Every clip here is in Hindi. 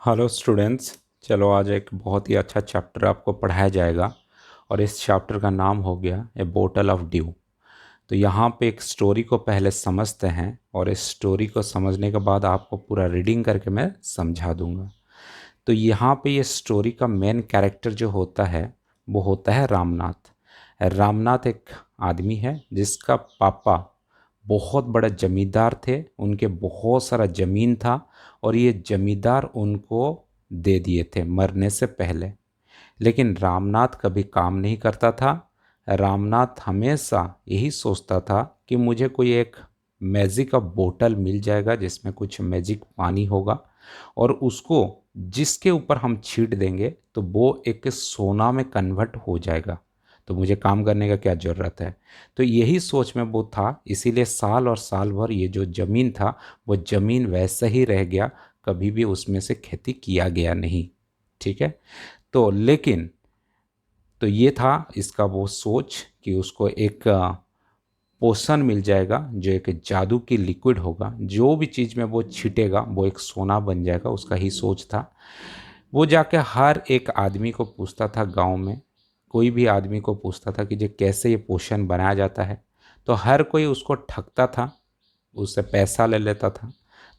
Hello students. चलो आज एक बहुत ही अच्छा चैप्टर आपको पढ़ाया जाएगा और इस चैप्टर का नाम हो गया ए बोटल ऑफ ड्यू। तो यहाँ पे एक स्टोरी को पहले समझते हैं और इस स्टोरी को समझने के बाद आपको पूरा रीडिंग करके मैं समझा दूंगा। तो यहाँ पे ये स्टोरी का मेन कैरेक्टर जो होता है वो होता है रामनाथ। रामनाथ एक आदमी है जिसका पापा बहुत बड़ा जमींदार थे, उनके बहुत सारा ज़मीन था और ये जमींदार उनको दे दिए थे मरने से पहले। लेकिन रामनाथ कभी काम नहीं करता था। रामनाथ हमेशा यही सोचता था कि मुझे कोई एक मैजिक का बोतल मिल जाएगा जिसमें कुछ मैजिक पानी होगा और उसको जिसके ऊपर हम छींट देंगे तो वो एक सोना में कन्वर्ट हो जाएगा। तो मुझे काम करने का क्या ज़रूरत है। तो यही सोच में वो था, इसीलिए साल और साल भर ये जो ज़मीन था वो ज़मीन वैसे ही रह गया, कभी भी उसमें से खेती किया गया नहीं। ठीक है। तो लेकिन तो ये था इसका वो सोच कि उसको एक पोषण मिल जाएगा जो एक जादू की लिक्विड होगा, जो भी चीज़ में वो छीटेगा वो एक सोना बन जाएगा, उसका ही सोच था। वो जाके हर एक आदमी को पूछता था, गांव में कोई भी आदमी को पूछता था कि जो कैसे ये पोषण बनाया जाता है। तो हर कोई उसको ठगता था, उससे पैसा ले लेता था।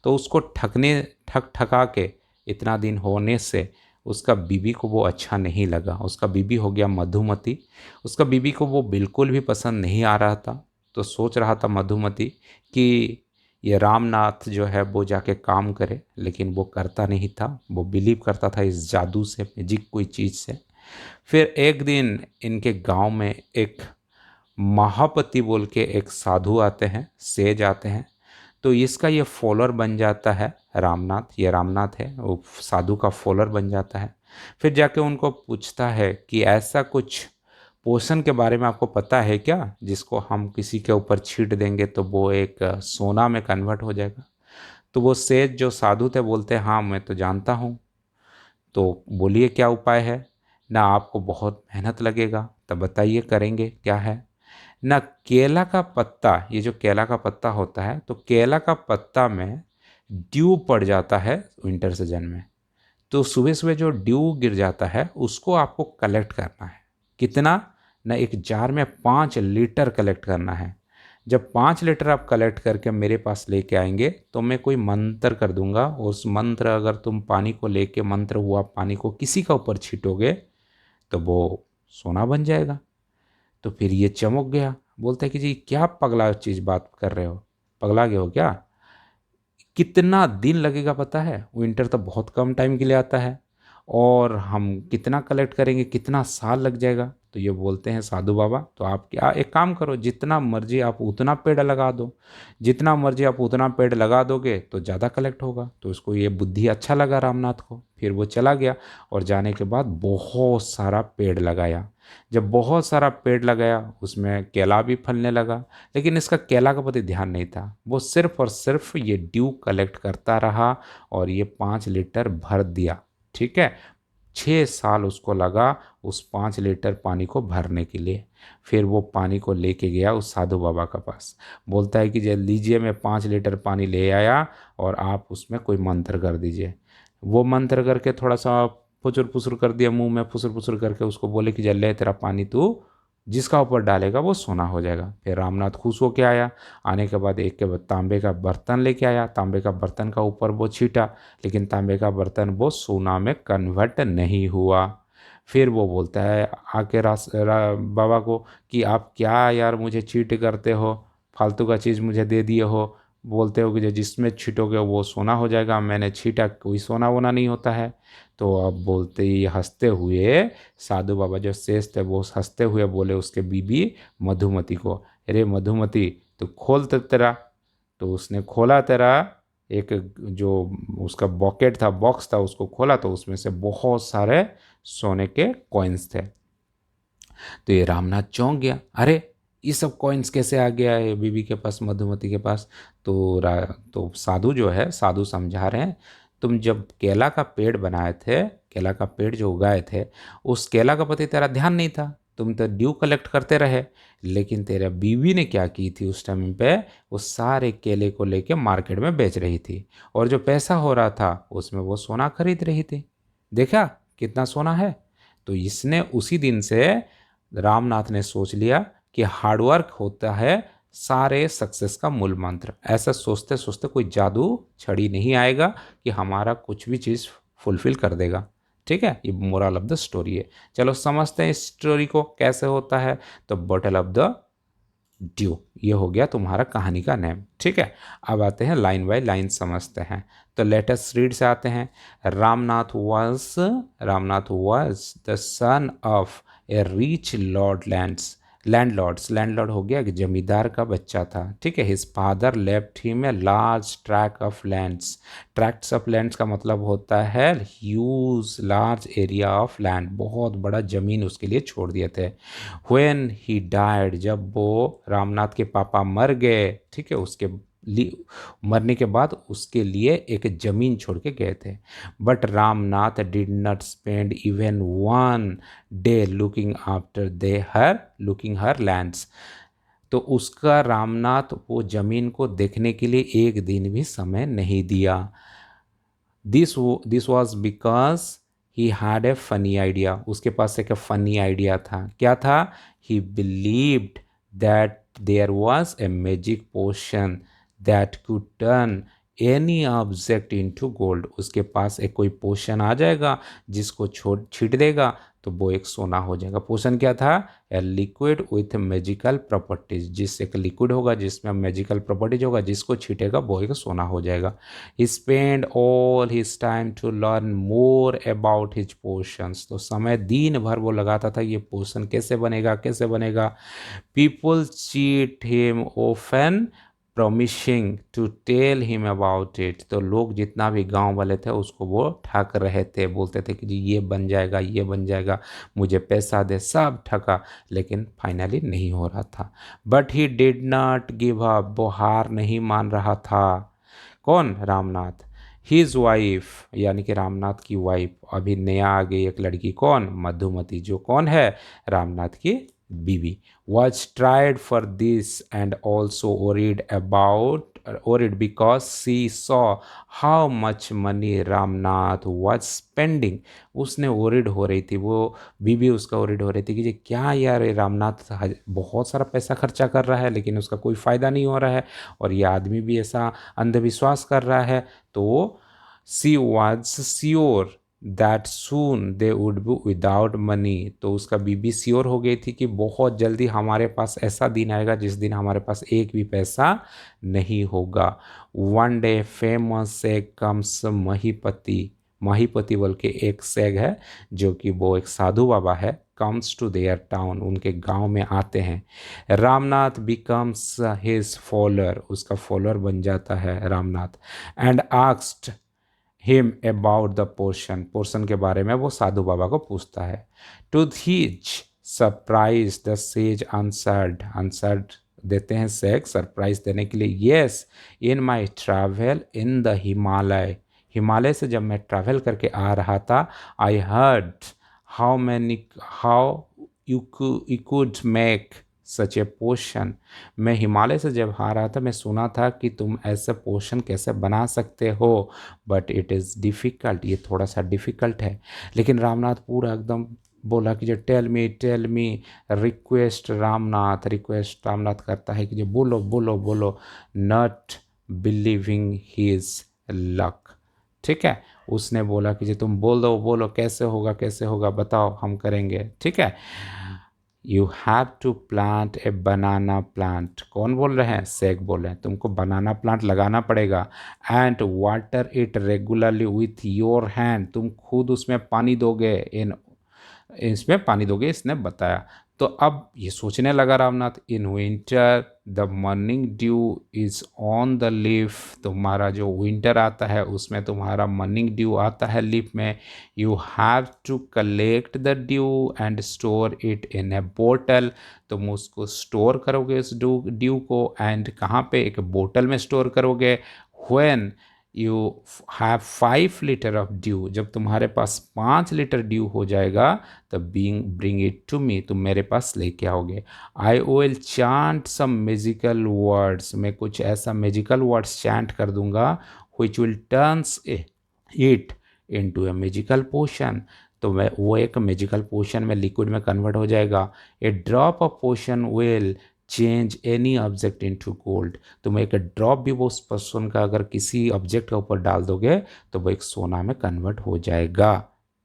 तो उसको ठग ठगा के इतना दिन होने से उसका बीबी को वो अच्छा नहीं लगा। उसका बीबी हो गया मधुमती। उसका बीबी को वो बिल्कुल भी पसंद नहीं आ रहा था। तो सोच रहा था मधुमती कि ये रामनाथ जो है वो जाके काम करे, लेकिन वो करता नहीं था। वो बिलीव करता था इस जादू से, मैजिक कोई चीज़ से। फिर एक दिन इनके गांव में एक महापति बोल के एक साधु आते हैं, सेज आते हैं। तो इसका ये फॉलोअर बन जाता है रामनाथ। ये रामनाथ है वो साधु का फॉलोअर बन जाता है। फिर जाके उनको पूछता है कि ऐसा कुछ पोषण के बारे में आपको पता है क्या, जिसको हम किसी के ऊपर छींट देंगे तो वो एक सोना में कन्वर्ट हो जाएगा। तो वो सेठ जो साधु थे बोलते हैं हाँ मैं तो जानता हूँ। तो बोलिए क्या उपाय है। ना आपको बहुत मेहनत लगेगा, तब बताइए करेंगे क्या है। ना केला का पत्ता, ये जो केला का पत्ता होता है तो केला का पत्ता में ड्यू पड़ जाता है विंटर सीजन में। तो सुबह सुबह जो ड्यू गिर जाता है उसको आपको कलेक्ट करना है। कितना? ना एक जार में 5 लीटर कलेक्ट करना है। जब 5 लीटर आप कलेक्ट करके मेरे पास लेके आएंगे तो मैं कोई मंत्र कर दूंगा। उस मंत्र अगर तुम पानी को लेके मंत्र हुआ पानी को किसी का ऊपर छीटोगे तो वो सोना बन जाएगा। तो फिर ये चमक गया, बोलता है कि जी क्या पगला चीज़ बात कर रहे हो, पगला गए हो क्या। कितना दिन लगेगा पता है, विंटर तो बहुत कम टाइम के लिए आता है और हम कितना कलेक्ट करेंगे, कितना साल लग जाएगा। तो ये बोलते हैं साधु बाबा तो आप क्या एक काम करो, जितना मर्जी आप उतना पेड़ लगा दो। जितना मर्जी आप उतना पेड़ लगा दोगे तो ज़्यादा कलेक्ट होगा। तो उसको ये बुद्धि अच्छा लगा रामनाथ को। फिर वो चला गया और जाने के बाद बहुत सारा पेड़ लगाया। जब बहुत सारा पेड़ लगाया उसमें केला भी फलने लगा। लेकिन इसका केला का प्रति ध्यान नहीं था, वो सिर्फ और सिर्फ ये ड्यू कलेक्ट करता रहा और ये 5 लीटर भर दिया। ठीक है। 6 साल उसको लगा उस 5 लीटर पानी को भरने के लिए। फिर वो पानी को लेके गया उस साधु बाबा के पास। बोलता है कि जे लीजिए मैं 5 लीटर पानी ले आया और आप उसमें कोई मंत्र कर दीजिए। वो मंत्र करके थोड़ा सा फुसुर फुसुर कर दिया, मुंह में फुसुर फुसुर करके उसको बोले कि जल्ले तेरा पानी तू जिसका ऊपर डालेगा वो सोना हो जाएगा। फिर रामनाथ खुश होके आया। आने के बाद एक के बाद तांबे का बर्तन लेके आया। तांबे का बर्तन का ऊपर वो छीटा, लेकिन तांबे का बर्तन वो सोना में कन्वर्ट नहीं हुआ। फिर वो बोलता है आके बाबा को कि आप क्या यार मुझे चीट करते हो, फालतू का चीज़ मुझे दे दिए हो। बोलते हो कि जो जिसमें छीटोगे वो सोना हो जाएगा, मैंने छीटा कोई सोना वोना नहीं होता है। तो अब बोलते ही हंसते हुए साधु बाबा जो शेष थे वो हंसते हुए बोले उसके बीबी मधुमती को, अरे मधुमती तू खोल तो तेरा। तो उसने खोला तेरा एक जो उसका बॉकेट था, बॉक्स था, उसको खोला तो उसमें से बहुत सारे सोने के कॉइन्स थे। तो ये रामनाथ चौंक गया, अरे ये सब कॉइन्स कैसे आ गया है बीबी के पास, मधुमती के पास। तो साधु जो है, साधु समझा रहे हैं तुम जब केला का पेड़ बनाए थे, केला का पेड़ जो उगाए थे, उस केला का प्रति तेरा ध्यान नहीं था। तुम तो ड्यू कलेक्ट करते रहे, लेकिन तेरा बीवी ने क्या की थी उस टाइम पे, वो सारे केले को लेके मार्केट में बेच रही थी, और जो पैसा हो रहा था उसमें वो सोना खरीद रही थी। देखा कितना सोना है। तो इसने उसी दिन से रामनाथ ने सोच लिया कि हार्डवर्क होता है सारे सक्सेस का मूल मंत्र। ऐसा सोचते सोचते कोई जादू छड़ी नहीं आएगा कि हमारा कुछ भी चीज़ फुलफिल कर देगा। ठीक है, ये मोरल ऑफ द स्टोरी है। चलो समझते हैं इस स्टोरी को कैसे होता है। तो बॉटल ऑफ द ड्यू, ये हो गया तुम्हारा कहानी का नेम। ठीक है, अब आते हैं लाइन बाय लाइन समझते हैं। तो लेटेस्ट रीड से आते हैं। Ramnath was the son of A rich landlord हो गया कि जमींदार का बच्चा था। ठीक है, his father left him a large tracts of lands का मतलब होता है huge large area of land, बहुत बड़ा जमीन उसके लिए छोड़ दिए थे। व्हेन ही डाइड, जब वो रामनाथ के पापा मर गए, ठीक है, उसके मरने के बाद उसके लिए एक जमीन छोड़ के गए थे। But Ramnath did not spend even one day looking her lands. तो उसका रामनाथ वो जमीन को देखने के लिए एक दिन भी समय नहीं दिया। This was because he had a funny idea, उसके पास एक फनी आइडिया था। क्या था? He believed that there was a magic potion that could turn any object into gold. उसके पास एक कोई पोशन आ जाएगा जिसको छीट देगा तो वो एक सोना हो जाएगा। पोशन क्या था? A liquid with magical properties, जिस एक लिक्विड होगा जिसमें मैजिकल प्रॉपर्टीज होगा, जिसको छीटेगा वो एक सोना हो जाएगा। He spend all his time to learn more about his potions. तो समय दिन भर वो लगाता था ये पोशन कैसे बनेगा कैसे बनेगा। People cheat him often promising to tell him about it. तो लोग जितना भी गांव वाले थे उसको वो ठग रहे थे, बोलते थे कि जी ये बन जाएगा ये बन जाएगा, मुझे पैसा दे, सब ठगा, लेकिन फाइनली नहीं हो रहा था। But he did not give up, वो हार नहीं मान रहा था। कौन? रामनाथ। हिज वाइफ यानी कि रामनाथ की वाइफ, अभी नया आ गई एक लड़की, कौन? मधुमती, जो कौन है? रामनाथ की बीवी। Was tried for this and also worried because she saw how much money Ramnath was spending। उसने worried हो रही थी, वो बीवी उसका worried हो रही थी कि ये क्या यार, ये रामनाथ बहुत सारा पैसा खर्चा कर रहा है लेकिन उसका कोई फ़ायदा नहीं हो रहा है, और ये आदमी भी ऐसा अंधविश्वास कर रहा है। तो she was sure that soon they would be without money. तो उसका बीबी श्योर हो गई थी कि बहुत जल्दी हमारे पास ऐसा दिन आएगा जिस दिन हमारे पास एक भी पैसा नहीं होगा। One day famous sage comes Mahipati बोल के एक सेग है जो कि वो एक साधु बाबा है, कम्स टू देयर टाउन, उनके गांव में आते हैं। रामनाथ बिकम्स हिज फॉलोअर, उसका फॉलोअर बन जाता है Ramnath. And asked him about the portion के बारे में वो साधु बाबा को पूछता है। To his surprise the sage answered देते हैं सेग सरप्राइज देने के लिए, yes in my travel in the Himalaya से जब मैं ट्रैवल करके आ रहा था, I heard how you could make such a potion. मैं हिमालय से जब आ रहा था मैं सुना था कि तुम ऐसे पोशन कैसे बना सकते हो, बट इट इज़ डिफ़िकल्ट, ये थोड़ा सा डिफ़िकल्ट है। लेकिन रामनाथ पूरा एकदम बोला कि जो टेल मी रिक्वेस्ट रामनाथ करता है कि जो बोलो बोलो बोलो, नॉट बिलीविंग हिज लक। ठीक है, उसने बोला कि जो तुम बोलो कैसे होगा बताओ, हम करेंगे। ठीक है, you have to plant a banana plant. कौन बोल रहे हैं? सेग बोल रहे हैं, तुमको बनाना प्लांट लगाना पड़ेगा। And water it regularly with your hand, तुम खुद उसमें पानी दोगे, इसमें पानी दोगे, इसने बताया। तो अब ये सोचने लगा Ramnath, in winter the morning due is on the leaf. तुम्हारा जो विंटर आता है उसमें तुम्हारा मॉर्निंग ड्यू आता है लीफ में। You have to collect the dew and store it in a bottle. तुम उसको स्टोर करोगे इस ड्यू को, एंड कहाँ पे? एक बोतल में स्टोर करोगे। When you have 5 litre of due, जब तुम्हारे पास 5 लीटर ड्यू हो जाएगा तब ब्रिंग इट टू मी, तुम मेरे पास लेके आओगे। I will chant some magical words, मैं कुछ ऐसा मैजिकल वर्ड्स चैंट कर दूंगा, which will turns it into a magical potion, तो मैं वो एक मैजिकल पोशन में लिक्विड में कन्वर्ट हो जाएगा। A drop of potion will change any object into gold, तुम एक ड्रॉप भी वो उस पोशन का अगर किसी ऑब्जेक्ट के ऊपर डाल दोगे तो वो एक सोना में कन्वर्ट हो जाएगा।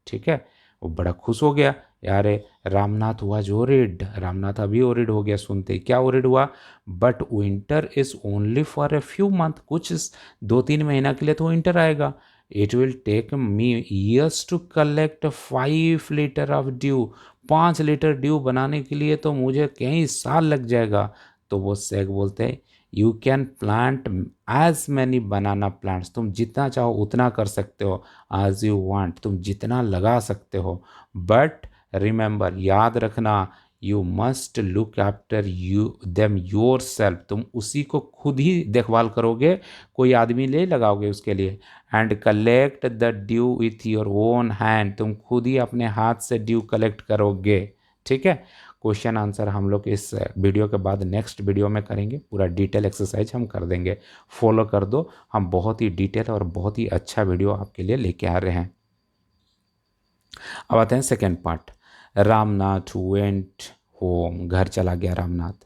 ठीक है, वो बड़ा खुश हो गया। यार रामनाथ हुआ जो ओरिड, रामनाथ अभी ओरिड हो गया सुनते ही। क्या ओरिड हुआ? But winter is only for a few month, कुछ 2-3 महीना के लिए तो विंटर आएगा। It will take me years to collect 5 litre of dew, 5 litre dew बनाने के लिए तो मुझे कई साल लग जाएगा। तो वो सेग बोलते हैं you can plant as many banana plants, तुम जितना चाहो उतना कर सकते हो, एज यू वांट, तुम जितना लगा सकते हो। बट रिमेंबर, याद रखना, you must look after you them your self, तुम उसी को खुद ही देखभाल करोगे, कोई आदमी ले लगाओगे उसके लिए। And collect the due with your own hand, तुम खुद ही अपने हाथ से ड्यू कलेक्ट करोगे। ठीक है, क्वेश्चन आंसर हम लोग इस वीडियो के बाद नेक्स्ट वीडियो में करेंगे, पूरा डिटेल एक्सरसाइज हम कर देंगे, फॉलो कर दो। हम बहुत ही डिटेल और बहुत ही अच्छा वीडियो आपके लिए लेके आ रहे हैं। अब आते हैं second part. Ramnath went home, घर चला गया Ramnath.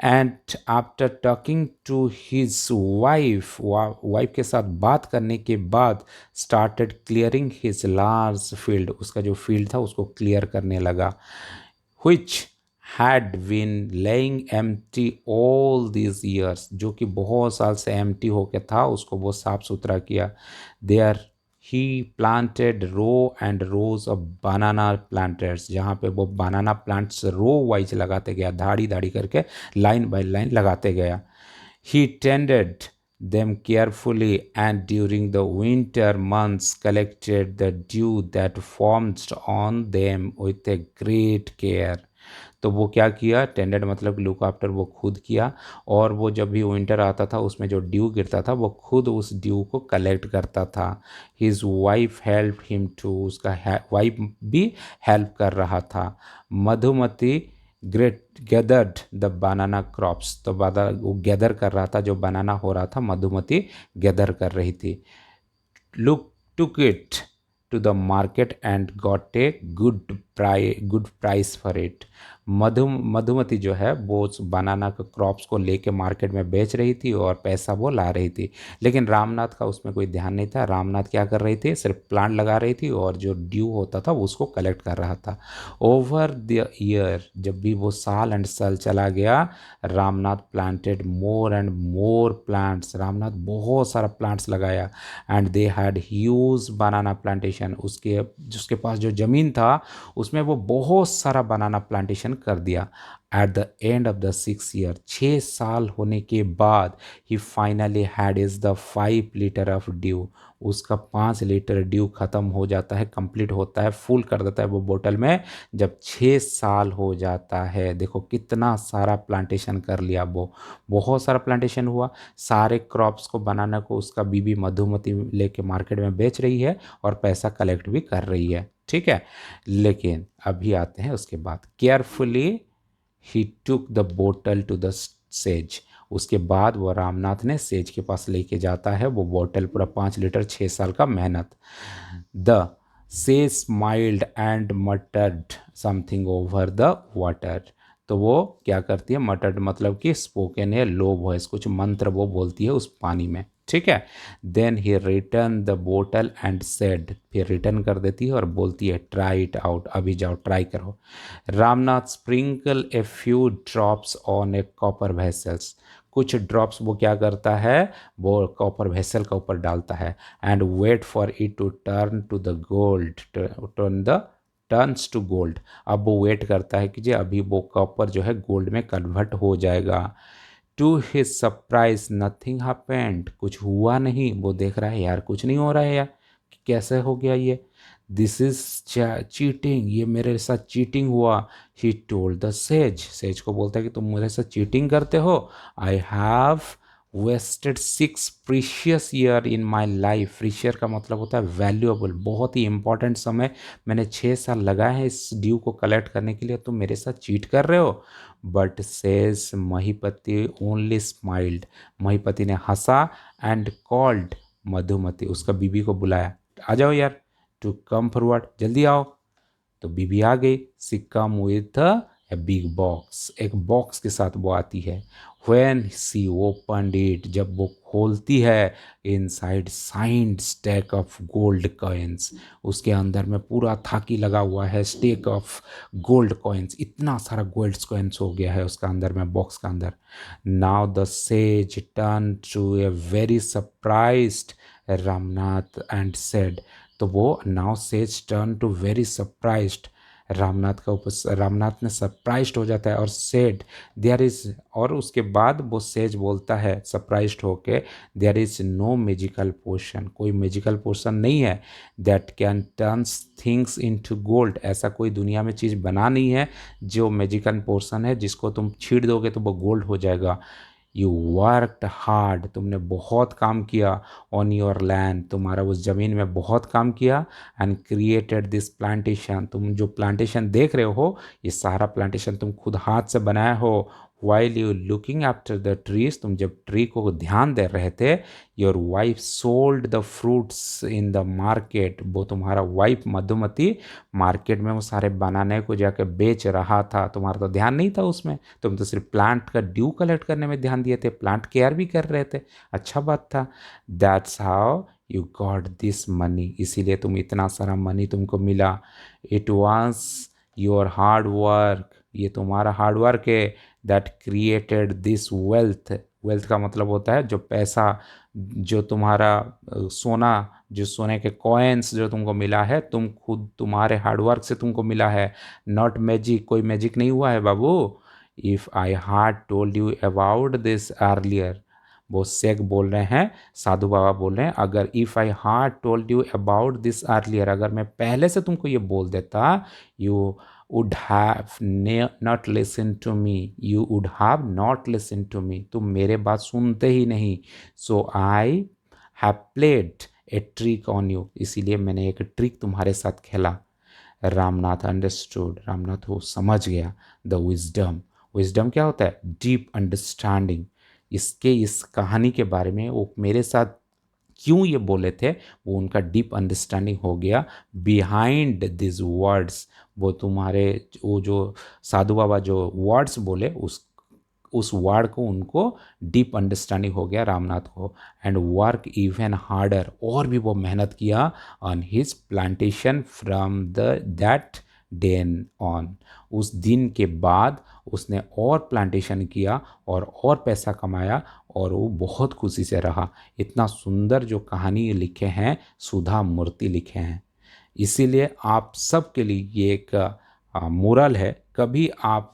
And after talking to his wife, wife के साथ बात करने के बाद started clearing his large field, उसका जो फील्ड था उसको क्लियर करने लगा। which had been laying empty all these years, जो कि बहुत साल से empty होके था, उसको वो साफ सुथरा किया। There he planted row and rows of banana planters, जहाँ पे वो banana plants row wise लगाते गया, धाड़ी धाड़ी करके line by line लगाते गया। He tended them carefully and during the winter months collected the dew that formed on them with a great care। तो वो क्या किया, टेंडेड मतलब लुक आफ्टर, वो खुद किया, और वो जब भी विंटर आता था उसमें जो ड्यू गिरता था वो खुद उस ड्यू को कलेक्ट करता था। His wife help him to, उसका वाइफ भी हेल्प कर रहा था। Madhumati great gathered the banana crops, तो वो गैदर कर रहा था, जो बनाना हो रहा था मधुमती गैदर कर रही थी। Look took it to the market and got a good price for it. Madhumati जो है वो उस बनाना के क्रॉप्स को लेके मार्केट में बेच रही थी और पैसा वो ला रही थी, लेकिन रामनाथ का उसमें कोई ध्यान नहीं था। रामनाथ क्या कर रही थी, सिर्फ प्लांट लगा रही थी और जो ड्यू होता था उसको कलेक्ट कर रहा था। ओवर द ईयर, जब भी वो साल एंड साल चला गया, Ramnath planted more and more plants, Ramnath बहुत सारा प्लांट्स लगाया। And they had huge banana plantation, उसके जिसके पास जो ज़मीन था उसमें वो बहुत सारा बनाना प्लांटेशन कर दिया। At the end of the 6 year, 6 साल होने के बाद, he finally had is the 5 litre of dew, उसका 5 लीटर ड्यू ख़त्म हो जाता है, कंप्लीट होता है, फुल कर देता है वो बोतल में जब 6 साल हो जाता है। देखो कितना सारा प्लांटेशन कर लिया, वो बहुत सारा प्लांटेशन हुआ। सारे क्रॉप्स को बनाने को उसका बीबी मधुमती लेके मार्केट में बेच रही है और पैसा कलेक्ट भी कर रही है। ठीक है, लेकिन अभी आते हैं उसके बाद। Carefully he took the bottle to the sage, उसके बाद वो रामनाथ ने सेज के पास लेके जाता है वो बोतल, पूरा 5 लीटर, 6 साल का मेहनत। The sage smiled and मटर्ड something over the water, तो वो क्या करती है, मटर्ड मतलब कि स्पोकन है, लो वॉइस, कुछ मंत्र वो बोलती है उस पानी में। ठीक है, then he return the bottle and said, फिर रिटर्न कर देती है और बोलती है ट्राई इट आउट, अभी जाओ ट्राई करो। Ramnath sprinkle a few drops on A copper vessels, कुछ ड्रॉप्स वो क्या करता है, वो कॉपर वेसल का ऊपर डालता है। And wait for it to turn to the gold, turns to gold, अब वो वेट करता है कि जी अभी वो कॉपर जो है गोल्ड में कन्वर्ट हो जाएगा। To his surprise nothing happened, कुछ हुआ नहीं, वो देख रहा है यार कुछ नहीं हो रहा है यार, कैसे हो गया ये, दिस इज चीटिंग, ये मेरे साथ चीटिंग हुआ। He told the sage, says को बोलता है कि तुम मेरे साथ चीटिंग करते हो। I have wasted 6 precious year in my life. Precious का मतलब होता है वैल्यूएबल, बहुत ही इंपॉर्टेंट समय मैंने 6 साल लगाए हैं इस ड्यू को कलेक्ट करने के लिए, तुम मेरे साथ चीट कर रहे हो। But sage Mahipati only smiled. Mahipati ने हंसा एंड कॉल्ड मधुमती, उसका बीबी को बुलाया, आ जाओ यार, टू कम फॉरवर्ड, जल्दी आओ। तो बीबी आ गई। She come with a big box, एक बॉक्स के साथ वो आती है। व्हेन सी ओपनड इट, जब वो खोलती है, inside signed stack of gold coins, उसके अंदर में पूरा थाकी लगा हुआ है, स्टेक ऑफ गोल्ड कॉइन्स, इतना सारा गोल्ड कॉइन्स हो गया है उसका अंदर में, बॉक्स का अंदर। Now the sage turn to a very surprised Ramnath and said, तो वो now sage turn to very surprised, Ramnath ने सरप्राइज्ड हो जाता है और सेड देयर इज, और उसके बाद वो सेज बोलता है सरप्राइज्ड होके, देयर इज नो मैजिकल पोशन, कोई मैजिकल पोशन नहीं है, that can turns things into gold, ऐसा कोई दुनिया में चीज़ बना नहीं है जो मैजिकल पोशन है जिसको तुम छीड़ दोगे तो वो गोल्ड हो जाएगा। यू वर्कड हार्ड, तुमने बहुत काम किया, ऑन योर लैंड, तुम्हारा उस ज़मीन में बहुत काम किया, एंड क्रिएटेड दिस प्लांटेशन, तुम जो प्लांटेशन देख रहे हो ये सारा प्लांटेशन तुम खुद हाथ से बनाए हो। While you looking after the trees, तुम जब ट्री को ध्यान दे रहे थे, your wife sold the fruits in the market, वो तुम्हारा वाइफ मधुमती मार्केट में वो सारे बनाने को जाकर बेच रहा था, तुम्हारा तो ध्यान नहीं था उसमें, तुम तो सिर्फ प्लांट का ड्यू कलेक्ट करने में ध्यान दिए थे, प्लांट केयर भी कर रहे थे, अच्छा बात था। That's how you got this money, इसीलिए तुम इतना सारा मनी तुमको मिला। It was your hard work, ये तुम्हारा हार्ड वर्क है, that created this wealth, wealth का मतलब होता है जो पैसा, जो तुम्हारा सोना, जो सोने के कॉइन्स जो तुमको मिला है, तुम खुद तुम्हारे हार्डवर्क से तुमको मिला है, नॉट मैजिक, कोई मैजिक नहीं हुआ है बाबू। If I had told you about this earlier, वो शेख बोल रहे हैं, साधु बाबा बोल रहे हैं, अगर if I had told you about this earlier, अगर मैं पहले से तुमको ये बोल देता, you would have not listened to me, you would have not listened to me, तुम मेरे बात सुनते ही नहीं। So I have played a trick on you, इसीलिए मैंने एक ट्रिक तुम्हारे साथ खेला। रामनाथ अंडरस्टूड, रामनाथ वो समझ गया। द विजडम, विजडम क्या होता है? डीप अंडरस्टैंडिंग, इसके इस कहानी के बारे में वो मेरे साथ क्यों ये बोले थे, वो उनका डीप अंडरस्टैंडिंग हो गया। बिहाइंड दिस वर्ड्स, वो तुम्हारे वो जो साधु बाबा जो वर्ड्स बोले उस वर्ड को उनको डीप अंडरस्टैंडिंग हो गया रामनाथ को। एंड वर्क इवन हार्डर, और भी वो मेहनत किया on his plantation from the that day on, उस दिन के बाद उसने और प्लांटेशन किया और पैसा कमाया और वो बहुत खुशी से रहा। इतना सुंदर जो कहानी लिखे हैं सुधा मूर्ति लिखे हैं। इसीलिए आप सबके लिए ये एक मोरल है, कभी आप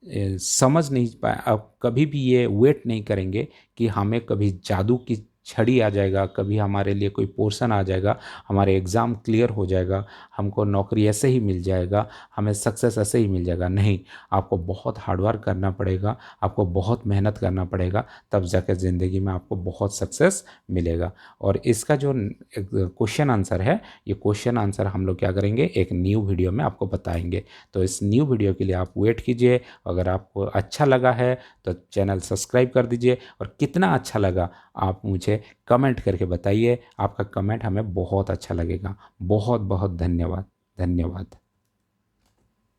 समझ नहीं पाए, आप कभी भी ये वेट नहीं करेंगे कि हमें कभी जादू की छड़ी आ जाएगा, कभी हमारे लिए कोई पोर्शन आ जाएगा, हमारे एग्ज़ाम क्लियर हो जाएगा, हमको नौकरी ऐसे ही मिल जाएगा, हमें सक्सेस ऐसे ही मिल जाएगा। नहीं, आपको बहुत हार्डवर्क करना पड़ेगा, आपको बहुत मेहनत करना पड़ेगा, तब जाकर ज़िंदगी में आपको बहुत सक्सेस मिलेगा। और इसका जो क्वेश्चन आंसर है, ये क्वेश्चन आंसर हम लोग क्या करेंगे, एक न्यू वीडियो में आपको बताएंगे। तो इस न्यू वीडियो के लिए आप वेट कीजिए। अगर आपको अच्छा लगा है तो चैनल सब्सक्राइब कर दीजिए, और कितना अच्छा लगा आप मुझे कमेंट करके बताइए। आपका कमेंट हमें बहुत अच्छा लगेगा। बहुत बहुत धन्यवाद, धन्यवाद।